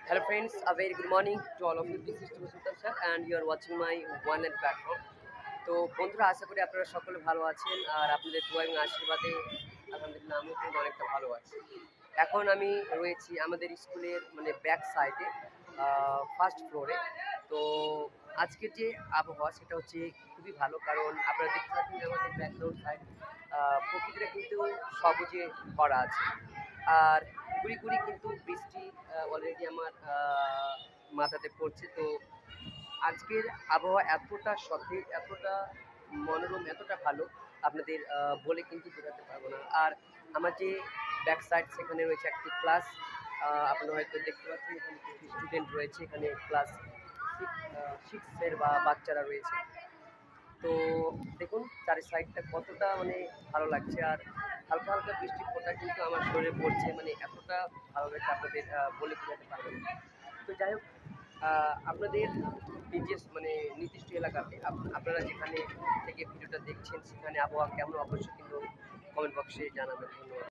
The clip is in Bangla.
Hello friends, a very good morning to all of you. This is Sultan sir and you are watching my one and platform. তো বন্ধুরা আশা করি আপনারা সকলে ভালো আছেন আর আপনাদের দোয়া এবং আশীর্বাদে আলহামদুলিল্লাহ আমিও কিন্তু অনেকটা ভালো আছি। এখন আমি রয়েছি আমাদের স্কুলের মানে ব্যাক সাইডে ফার্স্ট ফ্লোরে। তো আজকের যে আবহাওয়া সেটা হচ্ছে খুবই ভালো, কারণ আপনারা দেখতে পাচ্ছেন আমাদের ব্যাকগ্রাউন্ড সাইড প্রকৃতিটা কিন্তু সবুজে ভরা আছে। আর গুড়ি গুড়ি কিন্তু বৃষ্টি অলরেডি আমার মাথাতে পড়ছে। তো আজকের আবহাওয়া এতটা সতেজ, এতটা মনোরম, এতটা ভালো আপনাদের বলে কিন্তু বোঝাতে পারবো না। আর আমার যে ব্যাক সাইড সেখানে রয়েছে একটি ক্লাস, আপনারা হয়তো দেখতে পাচ্ছেন এখানে কিছু স্টুডেন্ট রয়েছে, এখানে ক্লাস সিক্সের বা বাচ্চারা রয়েছে। তো দেখুন চারি সাইডটা কতটা মানে ভালো লাগছে, আর হালকা হালকা বৃষ্টির ফোঁটা কিন্তু আমার শরীরে পড়ছে, মানে এতটা ভালো লাগছে আপনাদের বলে বোঝাতে পারবেন না। তো যাই হোক, আপনাদের নিজের মানে নির্দিষ্ট এলাকাতে আপনারা যেখানে থেকে ভিডিওটা দেখছেন সেখানে আবহাওয়া কেমন অবশ্যই কিন্তু কমেন্ট বক্সে জানাবেন। ধন্যবাদ।